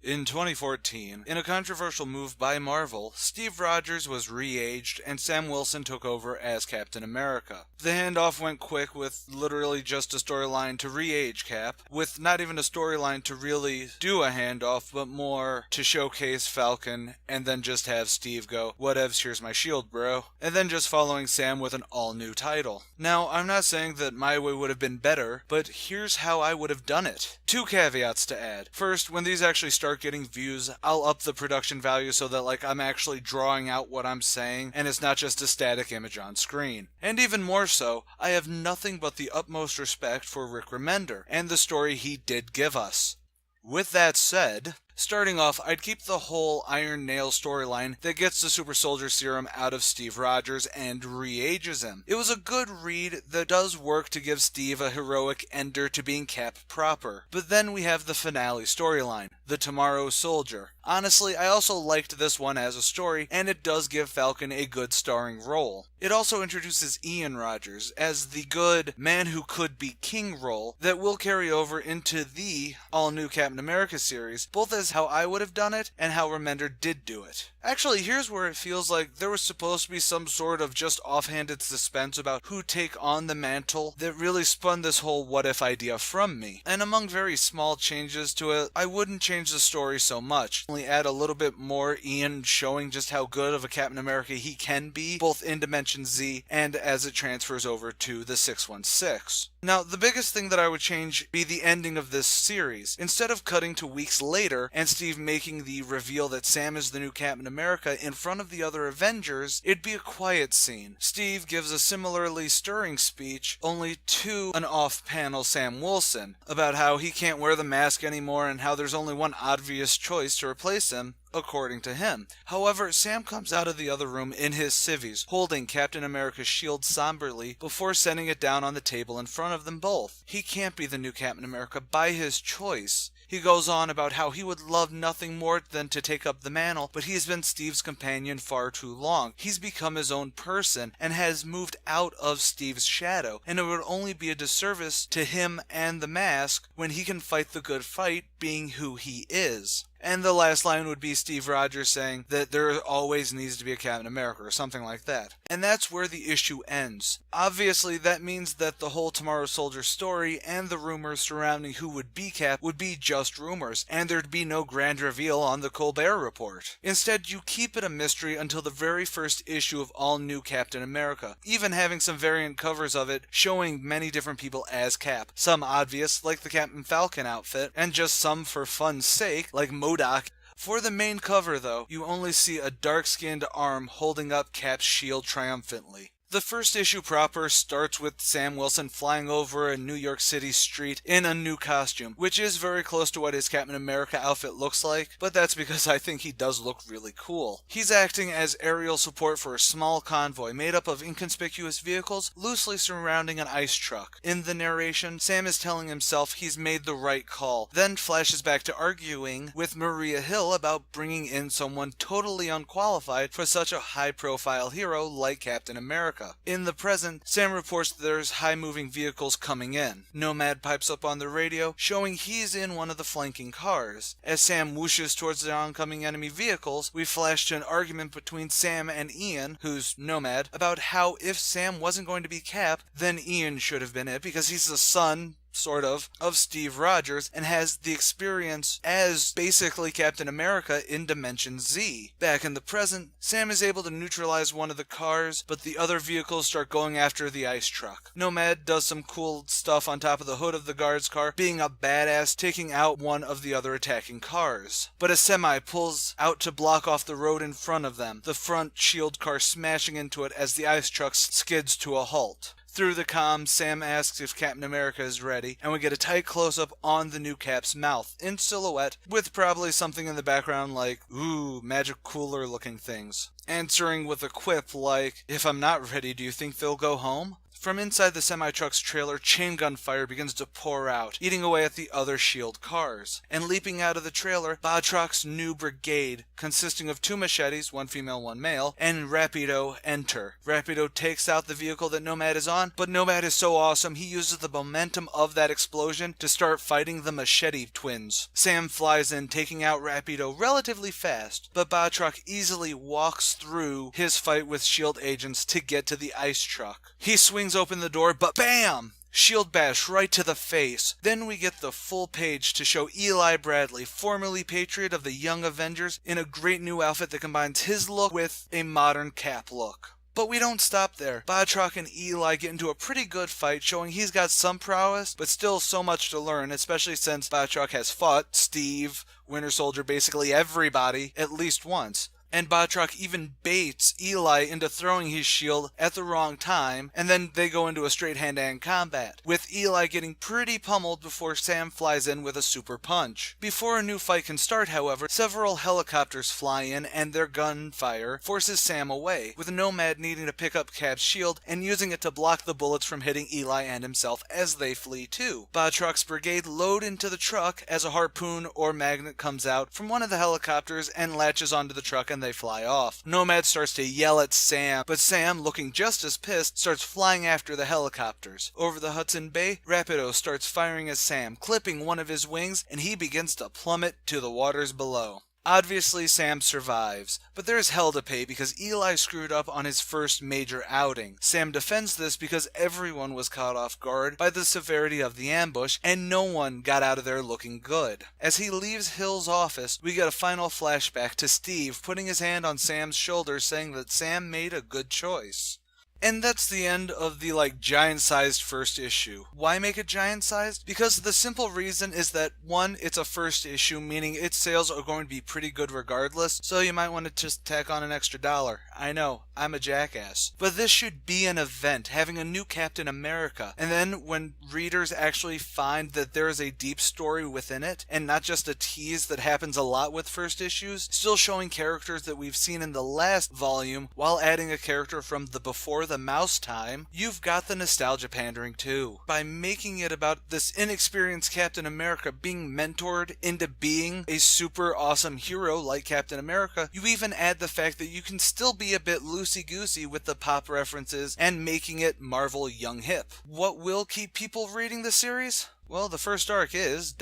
In 2014, in a controversial move by Marvel, Steve Rogers was re-aged and Sam Wilson took over as Captain America. The handoff went quick with literally just a storyline to re-age Cap, with not even a storyline to really do a handoff, but more to showcase Falcon and then just have Steve go, "Whatevs, here's my shield, bro," and then just following Sam with an all-new title. Now, I'm not saying that my way would have been better, but here's how I would have done it. Two caveats to add. First, when these actually start getting views, I'll up the production value so that I'm actually drawing out what I'm saying and it's not just a static image on screen. And even more so, I have nothing but the utmost respect for Rick Remender and the story he did give us. With that said, starting off, I'd keep the whole Iron Nail storyline that gets the Super Soldier Serum out of Steve Rogers and re-ages him. It was a good read that does work to give Steve a heroic ender to being Cap proper. But then we have the finale storyline, the Tomorrow Soldier. Honestly, I also liked this one as a story, and it does give Falcon a good starring role. It also introduces Ian Rogers as the good man who could be king role that will carry over into the all-new Captain America series, both as how I would have done it and how Remender did do it. Actually, here's where it feels like there was supposed to be some sort of just offhanded suspense about who'd take on the mantle that really spun this whole what-if idea from me. And among very small changes to it, I wouldn't change the story so much. Only add a little bit more Ian showing just how good of a Captain America he can be, both in Dimension Z and as it transfers over to the 616. Now, the biggest thing that I would change be the ending of this series. Instead of cutting to weeks later and Steve making the reveal that Sam is the new Captain America in front of the other Avengers, it'd be a quiet scene. Steve gives a similarly stirring speech, only to an off-panel Sam Wilson, about how he can't wear the mask anymore and how there's only one obvious choice to replace him, according to him. However, Sam comes out of the other room in his civvies, holding Captain America's shield somberly before setting it down on the table in front of them both. He can't be the new Captain America by his choice. He goes on about how he would love nothing more than to take up the mantle, but he's been Steve's companion far too long. He's become his own person and has moved out of Steve's shadow, and it would only be a disservice to him and the mask when he can fight the good fight being who he is. And the last line would be Steve Rogers saying that there always needs to be a Captain America or something like that. And that's where the issue ends. Obviously, that means that the whole Tomorrow Soldier story and the rumors surrounding who would be Cap would be just rumors, and there'd be no grand reveal on the Colbert Report. Instead, you keep it a mystery until the very first issue of All New Captain America, even having some variant covers of it showing many different people as Cap. Some obvious, like the Captain Falcon outfit, and just some for fun's sake, like MODOK. For the main cover, though, you only see a dark-skinned arm holding up Cap's shield triumphantly. The first issue proper starts with Sam Wilson flying over a New York City street in a new costume, which is very close to what his Captain America outfit looks like, but that's because I think he does look really cool. He's acting as aerial support for a small convoy made up of inconspicuous vehicles loosely surrounding an ice truck. In the narration, Sam is telling himself he's made the right call, then flashes back to arguing with Maria Hill about bringing in someone totally unqualified for such a high-profile hero like Captain America. In the present, Sam reports there's high-moving vehicles coming in. Nomad pipes up on the radio, showing he's in one of the flanking cars. As Sam whooshes towards the oncoming enemy vehicles, we flash to an argument between Sam and Ian, who's Nomad, about how if Sam wasn't going to be Cap, then Ian should have been it because he's the son, sort of Steve Rogers, and has the experience as basically Captain America in Dimension Z. Back in the present, Sam is able to neutralize one of the cars, but the other vehicles start going after the ice truck. Nomad does some cool stuff on top of the hood of the guard's car, being a badass, taking out one of the other attacking cars. But a semi pulls out to block off the road in front of them, the front shield car smashing into it as the ice truck skids to a halt. Through the comms, Sam asks if Captain America is ready, and we get a tight close-up on the new Cap's mouth, in silhouette, with probably something in the background like, ooh, magic cooler looking things. Answering with a quip like, if I'm not ready, do you think they'll go home? From inside the semi-truck's trailer, chain gun fire begins to pour out, eating away at the other S.H.I.E.L.D. cars. And leaping out of the trailer, Batroc's new brigade, consisting of 2 machetes, 1 female, 1 male, and Rapido enter. Rapido takes out the vehicle that Nomad is on, but Nomad is so awesome he uses the momentum of that explosion to start fighting the machete twins. Sam flies in, taking out Rapido relatively fast, but Batroc easily walks through his fight with S.H.I.E.L.D. agents to get to the ice truck. He swings open the door, but BAM! S.H.I.E.L.D. bash right to the face. Then we get the full page to show Eli Bradley, formerly Patriot of the Young Avengers, in a great new outfit that combines his look with a modern Cap look. But we don't stop there. Batroc and Eli get into a pretty good fight, showing he's got some prowess, but still so much to learn, especially since Batroc has fought Steve, Winter Soldier, basically everybody, at least once. And Batroc even baits Eli into throwing his shield at the wrong time, and then they go into a straight hand-to-hand combat, with Eli getting pretty pummeled before Sam flies in with a super punch. Before a new fight can start, however, several helicopters fly in, and their gunfire forces Sam away, with Nomad needing to pick up Cap's shield and using it to block the bullets from hitting Eli and himself as they flee too. Batroc's brigade load into the truck as a harpoon or magnet comes out from one of the helicopters and latches onto the truck, and they fly off. Nomad starts to yell at Sam, but Sam, looking just as pissed, starts flying after the helicopters. Over the Hudson Bay, Rapido starts firing at Sam, clipping one of his wings, and he begins to plummet to the waters below. Obviously, Sam survives, but there's hell to pay because Eli screwed up on his first major outing. Sam defends this because everyone was caught off guard by the severity of the ambush, and no one got out of there looking good. As he leaves Hill's office, we get a final flashback to Steve putting his hand on Sam's shoulder, saying that Sam made a good choice. And that's the end of the giant-sized first issue. Why make it giant-sized? Because the simple reason is that, 1, it's a first issue, meaning its sales are going to be pretty good regardless, so you might want to just tack on an extra $1. I know, I'm a jackass. But this should be an event, having a new Captain America, and then when readers actually find that there is a deep story within it, and not just a tease that happens a lot with first issues, still showing characters that we've seen in the last volume, while adding a character from the Before the Mouse time, you've got the nostalgia pandering too. By making it about this inexperienced Captain America being mentored into being a super awesome hero like Captain America, you even add the fact that you can still be a bit loosey-goosey with the pop references and making it Marvel young hip. What will keep people reading the series? Well, the first arc is ...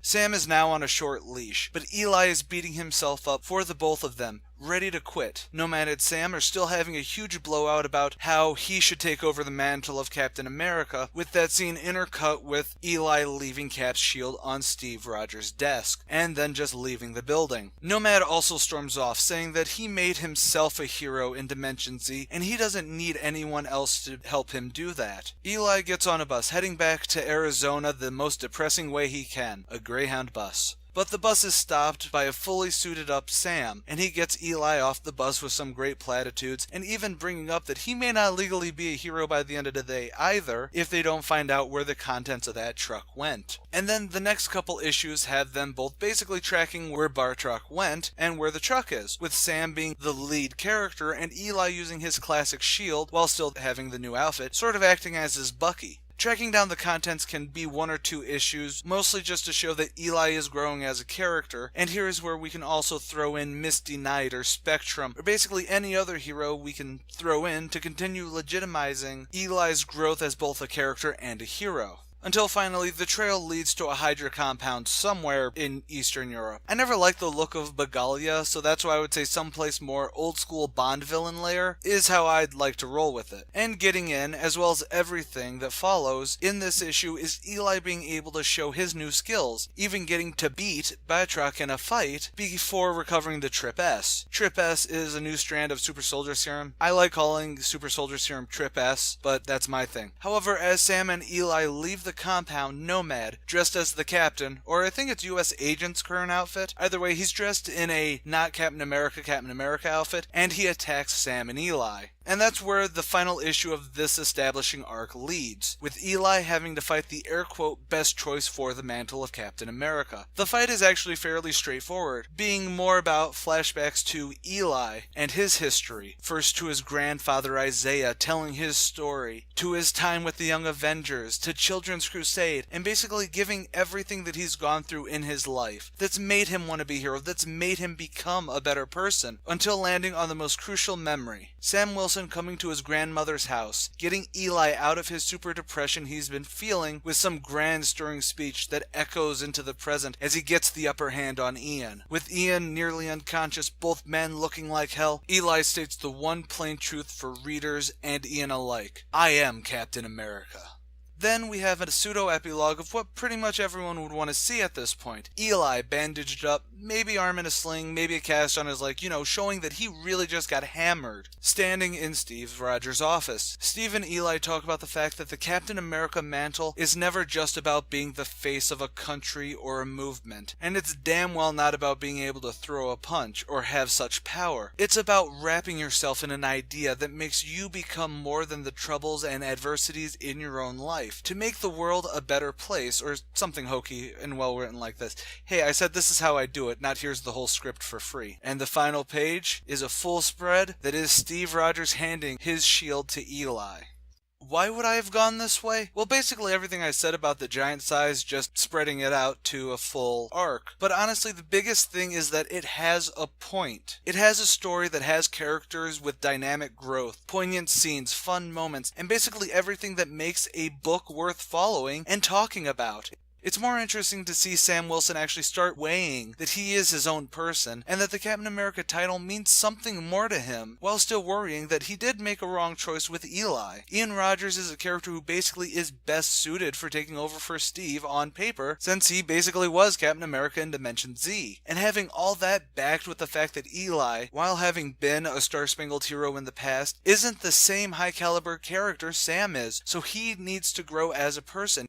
Sam is now on a short leash, but Eli is beating himself up for the both of them, ready to quit. Nomad and Sam are still having a huge blowout about how he should take over the mantle of Captain America, with that scene intercut with Eli leaving Cap's shield on Steve Rogers' desk, and then just leaving the building. Nomad also storms off, saying that he made himself a hero in Dimension Z, and he doesn't need anyone else to help him do that. Eli gets on a bus, heading back to Arizona the most depressing way he can, a Greyhound bus. But the bus is stopped by a fully suited up Sam, and he gets Eli off the bus with some great platitudes, and even bringing up that he may not legally be a hero by the end of the day either, if they don't find out where the contents of that truck went. And then the next couple issues have them both basically tracking where Batroc went and where the truck is, with Sam being the lead character and Eli using his classic shield while still having the new outfit, sort of acting as his Bucky. Tracking down the contents can be 1 or 2 issues, mostly just to show that Eli is growing as a character, and here is where we can also throw in Misty Knight or Spectrum, or basically any other hero we can throw in to continue legitimizing Eli's growth as both a character and a hero. Until finally, the trail leads to a Hydra compound somewhere in Eastern Europe. I never liked the look of Bagalia, so that's why I would say someplace more old-school Bond villain lair is how I'd like to roll with it. And getting in, as well as everything that follows in this issue, is Eli being able to show his new skills, even getting to beat Batroc in a fight before recovering the Trip S. Trip S is a new strand of Super Soldier Serum. I like calling Super Soldier Serum Trip S, but that's my thing. However, as Sam and Eli leave the compound Nomad, dressed as the Captain, or I think it's U.S. Agent's current outfit. Either way, he's dressed in a not Captain America outfit, and he attacks Sam and Eli. And that's where the final issue of this establishing arc leads, with Eli having to fight the air quote best choice for the mantle of Captain America. The fight is actually fairly straightforward, being more about flashbacks to Eli and his history, first to his grandfather Isaiah telling his story, to his time with the Young Avengers, to Children's Crusade, and basically giving everything that he's gone through in his life that's made him want to be a hero, that's made him become a better person, until landing on the most crucial memory. Sam Wilson coming to his grandmother's house, getting Eli out of his super depression he's been feeling with some grand stirring speech that echoes into the present as he gets the upper hand on Ian. With Ian nearly unconscious, both men looking like hell, Eli states the one plain truth for readers and Ian alike: I am Captain America. Then we have a pseudo-epilogue of what pretty much everyone would want to see at this point. Eli bandaged up, maybe arm in a sling, maybe a cast on his leg, showing that he really just got hammered. Standing in Steve Rogers' office, Steve and Eli talk about the fact that the Captain America mantle is never just about being the face of a country or a movement, and it's damn well not about being able to throw a punch or have such power. It's about wrapping yourself in an idea that makes you become more than the troubles and adversities in your own life, to make the world a better place, or something hokey and well written like this. Hey, I said this is how I do it, not here's the whole script for free. And the final page is a full spread that is Steve Rogers handing his shield to Eli. Why would I have gone this way? Well, basically everything I said about the giant size, just spreading it out to a full arc. But honestly, the biggest thing is that it has a point. It has a story that has characters with dynamic growth, poignant scenes, fun moments, and basically everything that makes a book worth following and talking about. It's more interesting to see Sam Wilson actually start weighing that he is his own person, and that the Captain America title means something more to him, while still worrying that he did make a wrong choice with Eli. Ian Rogers is a character who basically is best suited for taking over for Steve on paper, since he basically was Captain America in Dimension Z. And having all that backed with the fact that Eli, while having been a Star-Spangled Hero in the past, isn't the same high-caliber character Sam is, so he needs to grow as a person.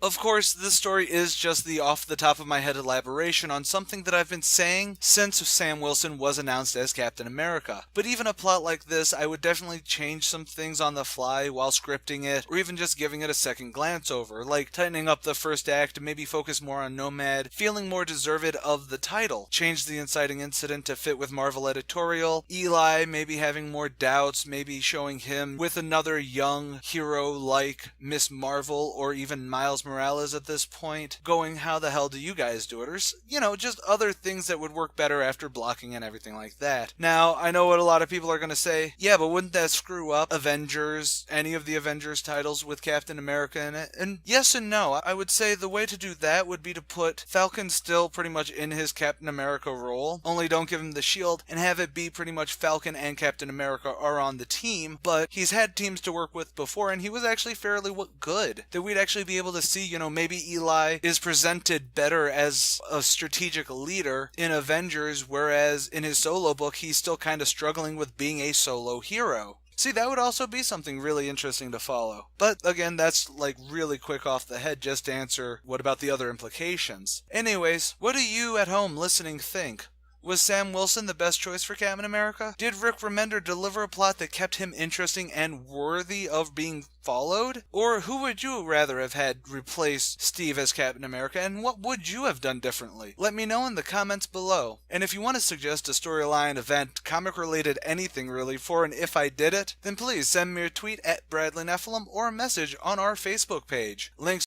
Of course, this story is just the off-the-top-of-my-head elaboration on something that I've been saying since Sam Wilson was announced as Captain America. But even a plot like this, I would definitely change some things on the fly while scripting it, or even just giving it a second glance over, like tightening up the first act, maybe focus more on Nomad, feeling more deserved of the title, change the inciting incident to fit with Marvel editorial, Eli maybe having more doubts, maybe showing him with another young hero like Miss Marvel or even Miles Morales at this point, going, how the hell do you guys do it? Or, just other things that would work better after blocking and everything like that. Now, I know what a lot of people are going to say, yeah, but wouldn't that screw up Avengers, any of the Avengers titles with Captain America in it? And yes and no. I would say the way to do that would be to put Falcon still pretty much in his Captain America role, only don't give him the shield, and have it be pretty much Falcon and Captain America are on the team, but he's had teams to work with before, and he was actually fairly good. That we'd actually be able to see, maybe Eli is presented better as a strategic leader in Avengers, whereas in his solo book, he's still kind of struggling with being a solo hero. See, that would also be something really interesting to follow. But again, that's really quick off the head just to answer what about the other implications. Anyways, what do you at home listening think? Was Sam Wilson the best choice for Captain America? Did Rick Remender deliver a plot that kept him interesting and worthy of being followed? Or who would you rather have had replace Steve as Captain America, and what would you have done differently? Let me know in the comments below. And if you want to suggest a storyline, event, comic-related anything really for an If I Did It, then please send me a tweet at Bradley Nephilim or a message on our Facebook page. Links